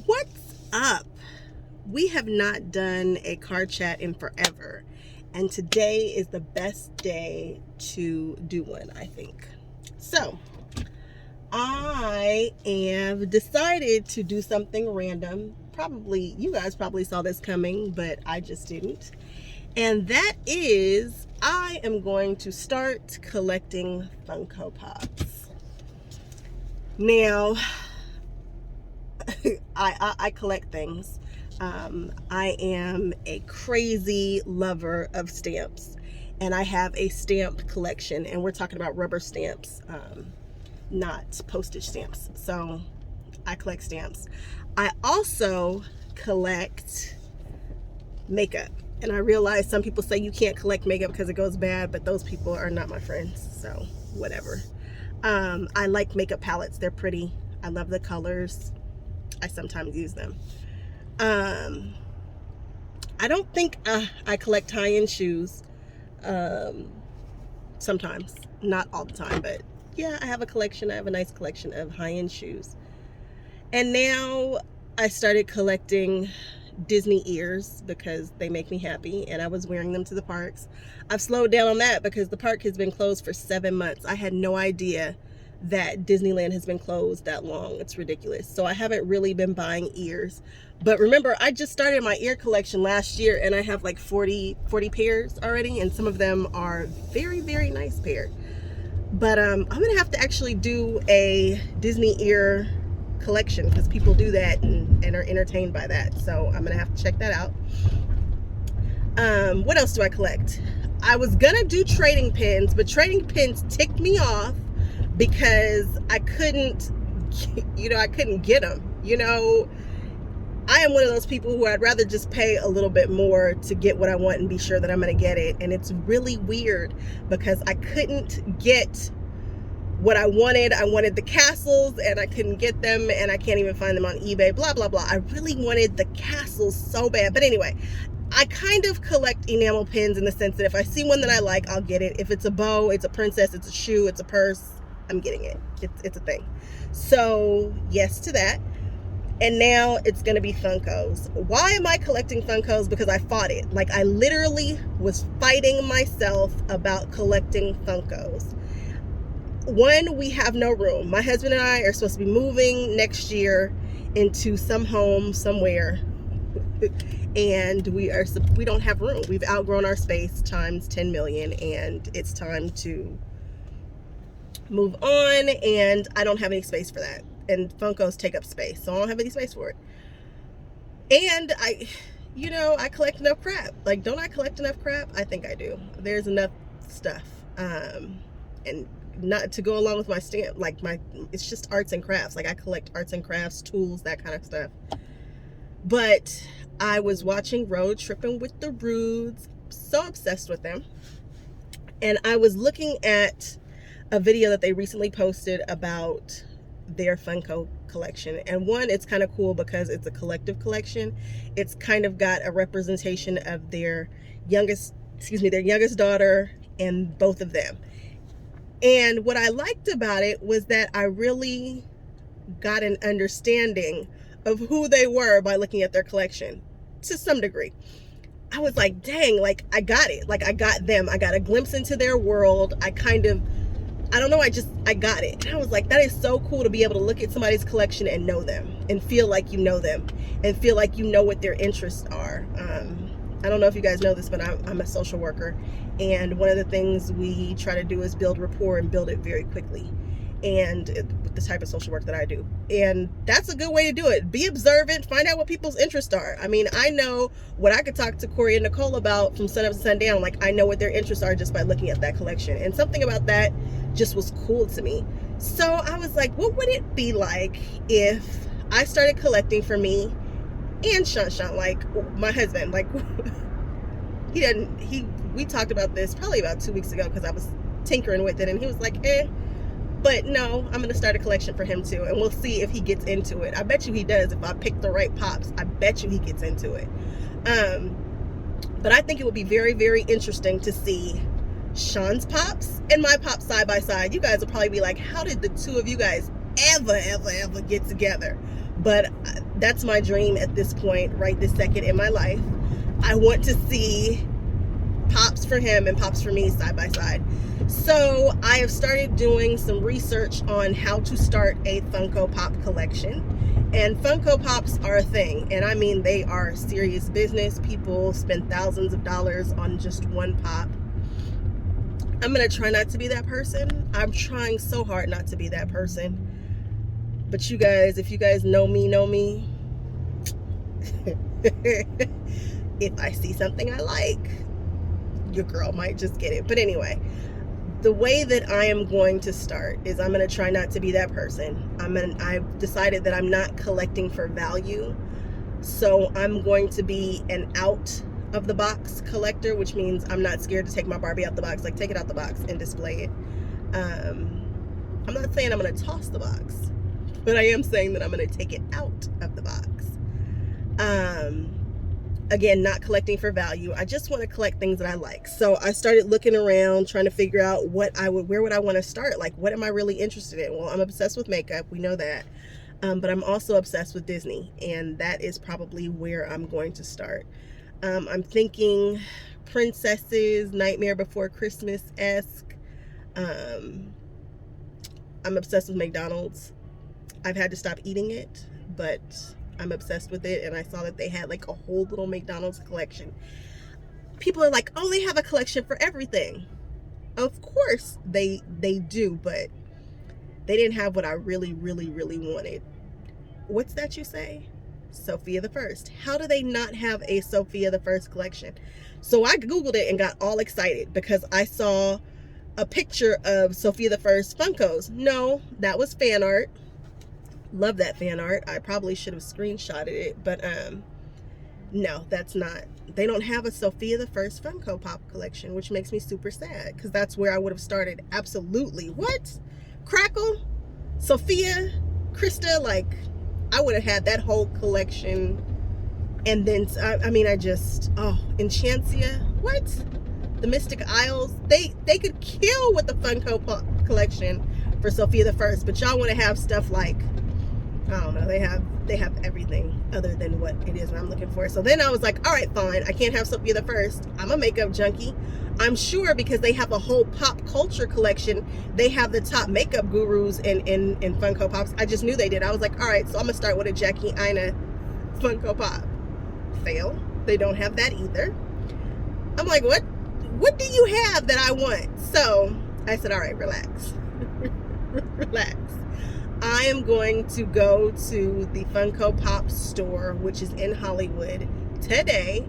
What's up? We have not done a car chat in forever, and today is the best day to do one, I think. So, I have decided to do something random. Probably, you guys probably saw this coming, but I just didn't. And that is, I am going to start collecting Funko Pops. Now, I collect things. I am a crazy lover of stamps, and I have a stamp collection, and we're talking about rubber stamps, not postage stamps. So I collect stamps. I also collect makeup, and I realize some people say you can't collect makeup because it goes bad, but those people are not my friends, so whatever. I like makeup palettes. They're pretty. I love the colors. I sometimes use them. I don't think I collect high-end shoes. Sometimes, not all the time, but yeah, I have a collection. I have a nice collection of high-end shoes. And now I started collecting Disney ears because they make me happy, and I was wearing them to the parks. I've slowed down on that because the park has been closed for 7 months. I had no idea that Disneyland has been closed that long. It's ridiculous. So I haven't really been buying ears. But remember, I just started my ear collection last year, and I have like 40 pairs already, and some of them are very, very nice pairs. But I'm gonna have to actually do a Disney ear collection because people do that and are entertained by that. So I'm gonna have to check that out. What else do I collect? I was gonna do trading pins, but trading pins ticked me off because I couldn't get them. I am one of those people who I'd rather just pay a little bit more to get what I want and be sure that I'm going to get it. And it's really weird because I couldn't get what I wanted. I wanted the castles and I couldn't get them, and I can't even find them on eBay, blah, blah, blah. I really wanted the castles so bad. But anyway, I kind of collect enamel pins in the sense that if I see one that I like, I'll get it. If it's a bow, it's a princess, it's a shoe, it's a purse, I'm getting it. It's a thing. So yes to that. And now it's going to be Funkos. Why am I collecting Funkos? Because I fought it. Like, I literally was fighting myself about collecting Funkos. One, we have no room. My husband and I are supposed to be moving next year into some home somewhere. And we don't have room. We've outgrown our space times 10 million, and it's time to move on, and I don't have any space for that. And Funkos take up space, so I don't have any space for it. And I collect enough crap. Like, don't I collect enough crap? I think I do. There's enough stuff. And not to go along with my stamp, it's just arts and crafts. Like, I collect arts and crafts, tools, that kind of stuff. But I was watching Road Tripping with the Rudes, so obsessed with them. And I was looking at a video that they recently posted about their Funko collection. And one, it's kind of cool because it's a collective collection. It's kind of got a representation of their youngest daughter and both of them. And what I liked about it was that I really got an understanding of who they were by looking at their collection to some degree. I was like, dang, like, I got it. Like, I got them. I got a glimpse into their world. I got it. And I was like, that is so cool to be able to look at somebody's collection and know them and feel like you know them and feel like you know what their interests are. I don't know if you guys know this, but I'm a social worker. And one of the things we try to do is build rapport and build it very quickly. And with the type of social work that I do. And that's a good way to do it. Be observant, find out what people's interests are. I mean, I know what I could talk to Corey and Nicole about from sun up to sundown. Like, I know what their interests are just by looking at that collection. And something about that just was cool to me. So I was like, what would it be like if I started collecting for me and Shanshan, like my husband? Like, we talked about this probably about 2 weeks ago because I was tinkering with it, and he was like, but no, I'm going to start a collection for him too, and we'll see if he gets into it. I bet you he does. If I pick the right pops, I bet you he gets into it. But I think it would be very, very interesting to see Sean's pops and my pops side by side. You guys will probably be like, how did the two of you guys ever get together? But that's my dream at this point, right this second in my life. I want to see Pops for him and Pops for me side by side. So I have started doing some research on how to start a Funko Pop collection. And Funko Pops are a thing. And I mean, they are serious business. People spend thousands of dollars on just one pop. I'm going to try not to be that person. I'm trying so hard not to be that person. But you guys, if you guys know me, if I see something I like, your girl might just get it. But anyway, the way that I am going to start is I'm going to try not to be that person. I've decided that I'm not collecting for value. So I'm going to be an out of the box collector, which means I'm not scared to take my Barbie out the box, like take it out the box and display it. I'm not saying I'm going to toss the box, but I am saying that I'm going to take it out of the box. Again, not collecting for value. I just want to collect things that I like. So I started looking around, trying to figure out where would I want to start? Like, what am I really interested in? Well, I'm obsessed with makeup. We know that. But I'm also obsessed with Disney, and that is probably where I'm going to start. I'm thinking princesses, Nightmare Before Christmas-esque. I'm obsessed with McDonald's. I've had to stop eating it, but I'm obsessed with it, and I saw that they had like a whole little McDonald's collection. People are like, oh, they have a collection for everything. Of course they do, but they didn't have what I really wanted. What's that you say? Sophia the First. How do they not have a Sophia the First collection? So I Googled it and got all excited because I saw a picture of Sophia the First Funkos. No, that was fan art. Love that fan art. I probably should have screenshotted it, but no, that's not. They don't have a Sophia the First Funko Pop collection, which makes me super sad because that's where I would have started. Absolutely. What? Crackle? Sophia? Krista? Like, I would have had that whole collection. And then, Enchantia? What? The Mystic Isles? They could kill with the Funko Pop collection for Sophia the First, but y'all want to have stuff like, I don't know, they have everything other than what it is that I'm looking for. So then I was like, all right, fine, I can't have Sophia the First. I'm a makeup junkie. I'm sure because they have a whole pop culture collection, they have the top makeup gurus in Funko Pops. I just knew they did. I was like, all right, so I'm gonna start with a Jackie Aina Funko Pop. Fail. They don't have that either. I'm like, what do you have that I want? So I said, all right, relax. Relax. I am going to go to the Funko Pop store, which is in Hollywood, today,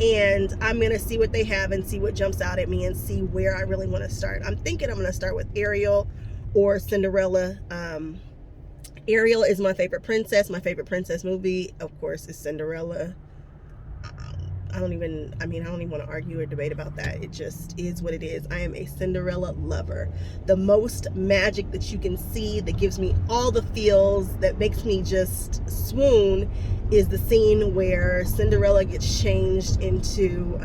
and I'm going to see what they have and see what jumps out at me and see where I really want to start. I'm thinking I'm going to start with Ariel or Cinderella. Ariel is my favorite princess. My favorite princess movie, of course, is Cinderella. I don't even want to argue or debate about that. It just is what it is. I am a Cinderella lover. The most magic that you can see, that gives me all the feels, that makes me just swoon, is the scene where Cinderella gets changed into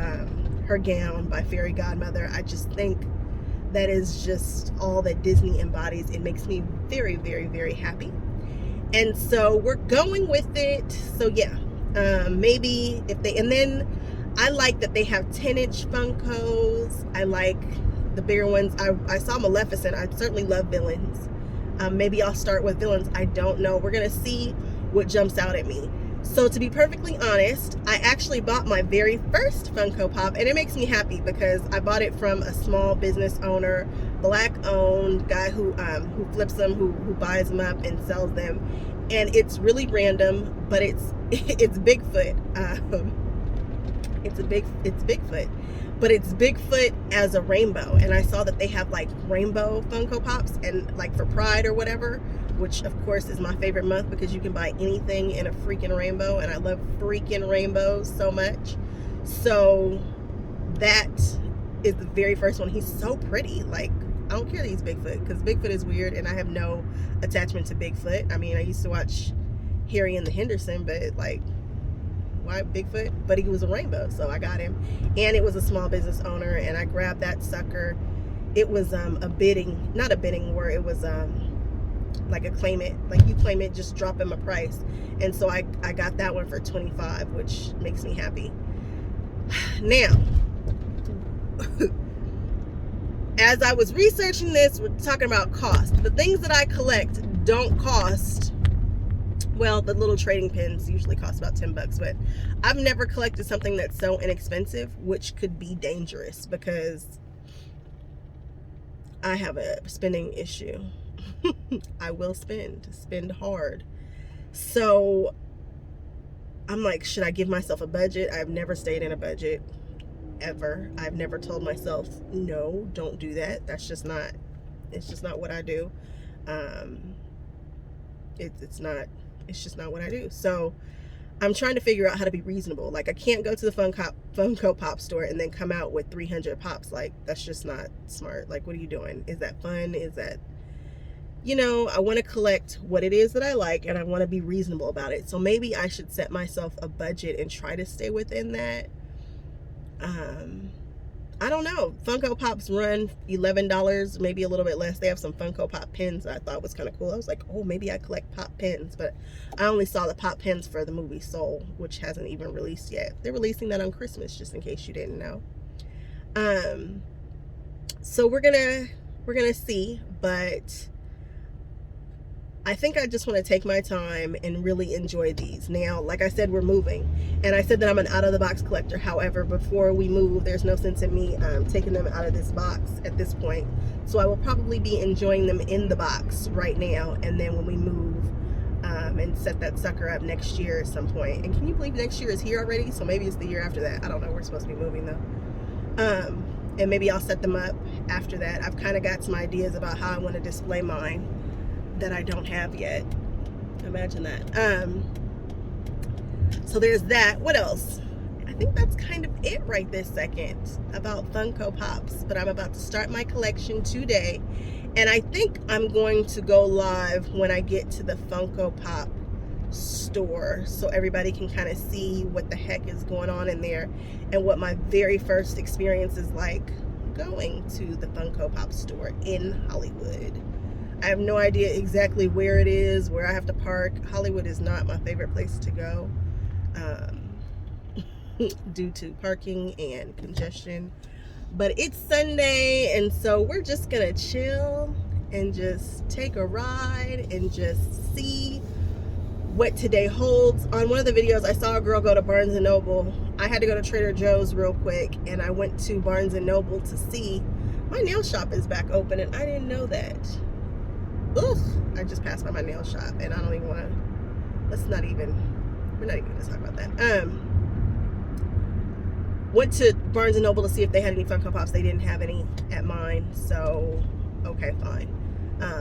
her gown by Fairy Godmother. I just think that is just all that Disney embodies. It makes me very happy. And so we're going with it. So yeah. Maybe if they, and then I like that they have 10-inch Funkos. I like the bigger ones. I saw Maleficent. I certainly love villains. Maybe I'll start with villains. I don't know. We're going to see what jumps out at me. So to be perfectly honest, I actually bought my very first Funko Pop, and it makes me happy because I bought it from a small business owner, Black-owned guy who flips them, who buys them up and sells them. And it's really random, but it's Bigfoot. It's Bigfoot, but it's Bigfoot as a rainbow. And I saw that they have like rainbow Funko Pops, and like for Pride or whatever, which of course is my favorite month because you can buy anything in a freaking rainbow, and I love freaking rainbows so much. So that is the very first one. He's so pretty. Like, I don't care that he's Bigfoot, because Bigfoot is weird and I have no attachment to Bigfoot. I mean, I used to watch Harry and the Henderson, but like, why Bigfoot? But he was a rainbow, so I got him. And it was a small business owner, and I grabbed that sucker. It was not a bidding war. It was like a claim it, like you claim it, just drop them a price. And so I got that one for $25, which makes me happy. Now, as I was researching this, we're talking about cost. The things that I collect don't cost, well, the little trading pins usually cost about $10, but I've never collected something that's so inexpensive, which could be dangerous because I have a spending issue. I will spend hard. So I'm like, should I give myself a budget? I've never stayed in a budget ever. I've never told myself, no, don't do that. It's just not what I do. It's just not what I do. So I'm trying to figure out how to be reasonable. Like, I can't go to the Funko Pop store and then come out with 300 pops. Like, that's just not smart. Like, what are you doing? Is that fun? Is that, I want to collect what it is that I like, and I want to be reasonable about it. So maybe I should set myself a budget and try to stay within that. I don't know. Funko Pops run $11, maybe a little bit less. They have some Funko Pop pins that I thought was kind of cool. I was like, oh, maybe I collect pop pins, but I only saw the pop pins for the movie Soul, which hasn't even released yet. They're releasing that on Christmas, just in case you didn't know. So we're gonna see, but I think I just want to take my time and really enjoy these. Now, like I said, we're moving, and I said that I'm an out-of-the-box collector. However, before we move, there's no sense in me taking them out of this box at this point. So I will probably be enjoying them in the box right now, and then when we move and set that sucker up next year at some point. And can you believe next year is here already? So maybe it's the year after that. I don't know. We're supposed to be moving, though. And maybe I'll set them up after that. I've kind of got some ideas about how I want to display mine that I don't have yet. Imagine that. So there's that. What else? I think that's kind of it right this second about Funko Pops. But I'm about to start my collection today, and I think I'm going to go live when I get to the Funko Pop store, so everybody can kind of see what the heck is going on in there and what my very first experience is like going to the Funko Pop store in Hollywood. I have no idea exactly where it is, where I have to park. Hollywood is not my favorite place to go due to parking and congestion. But it's Sunday, and so we're just gonna chill and just take a ride and just see what today holds. On one of the videos, I saw a girl go to Barnes & Noble. I had to go to Trader Joe's real quick, and I went to Barnes & Noble to see. My nail shop is back open, and I didn't know that. Ugh, I just passed by my nail shop, and I don't even want to, we're not even going to talk about that. Went to Barnes & Noble to see if they had any Funko Pops. They didn't have any at mine, so okay, fine.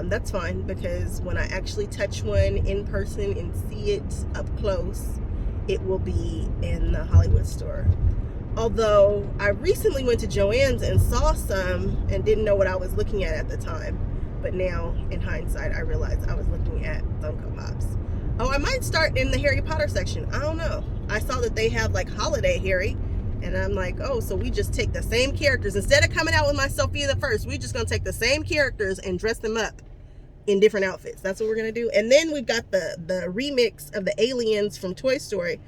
That's fine, because when I actually touch one in person and see it up close, it will be in the Hollywood store. Although I recently went to Joann's and saw some and didn't know what I was looking at the time. But now, in hindsight, I realized I was looking at Funko Pops. Oh, I might start in the Harry Potter section. I don't know. I saw that they have like Holiday Harry. And I'm like, oh, so we just take the same characters. Instead of coming out with my Sophia the First, we're just going to take the same characters and dress them up in different outfits. That's what we're going to do. And then we've got the remix of the aliens from Toy Story,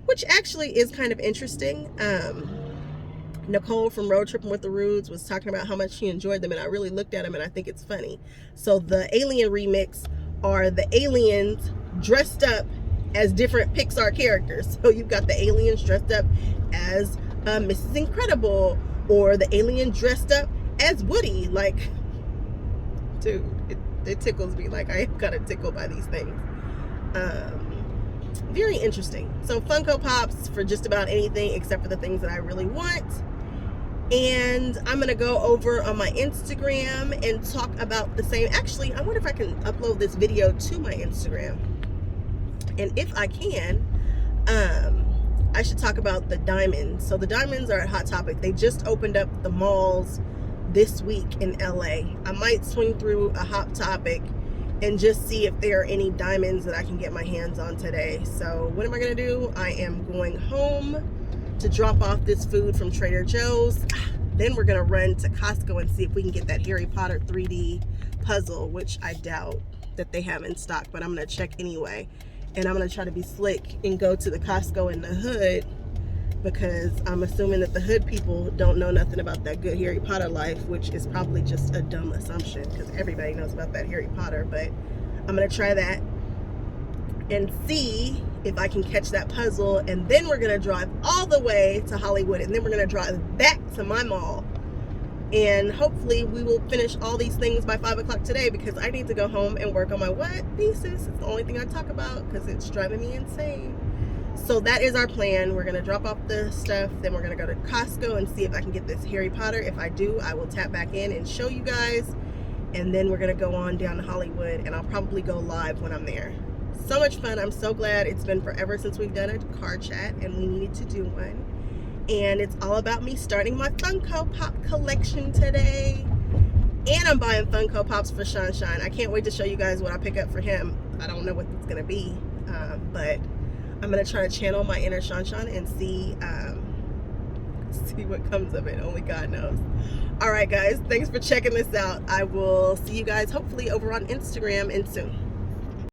which actually is kind of interesting. Nicole from Road Tripping with the Rudes was talking about how much she enjoyed them, and I really looked at them, and I think it's funny. So the alien remix are the aliens dressed up as different Pixar characters. So you've got the aliens dressed up as Mrs. Incredible, or the alien dressed up as Woody. Like, dude, it tickles me. Like, I am kind of tickled by these things. Very interesting. So Funko Pops for just about anything except for the things that I really want. And I'm gonna go over on my Instagram and talk about the same. Actually, I wonder if I can upload this video to my Instagram. And if I can, I should talk about the diamonds. So the diamonds are at Hot Topic. They just opened up the malls this week in LA. I might swing through a Hot Topic and just see if there are any diamonds that I can get my hands on today. So what am I gonna do? I am going home to drop off this food from Trader Joe's. Then we're gonna run to Costco and see if we can get that Harry Potter 3D puzzle, which I doubt that they have in stock, but I'm gonna check anyway. And I'm gonna try to be slick and go to the Costco in the hood, because I'm assuming that the hood people don't know nothing about that good Harry Potter life, which is probably just a dumb assumption because everybody knows about that Harry Potter. But I'm gonna try that and see if I can catch that puzzle, and then we're gonna drive all the way to Hollywood, and then we're gonna drive back to my mall, and hopefully we will finish all these things by 5 o'clock today, because I need to go home and work on my what thesis. It's the only thing I talk about because it's driving me insane. So that is our plan. We're gonna drop off the stuff, then we're gonna go to Costco and see if I can get this Harry Potter. If I do, I will tap back in and show you guys, and then we're gonna go on down to Hollywood, and I'll probably go live when I'm there. So much fun. I'm so glad. It's been forever since we've done a car chat, and we needed to do one. And it's all about me starting my Funko Pop collection today. And I'm buying Funko Pops for Sunshine. I can't wait to show you guys what I pick up for him. I don't know what it's gonna be, but I'm gonna try to channel my inner Sunshine and see what comes of it. Only God knows. All right, guys, thanks for checking this out. I will see you guys hopefully over on Instagram and soon.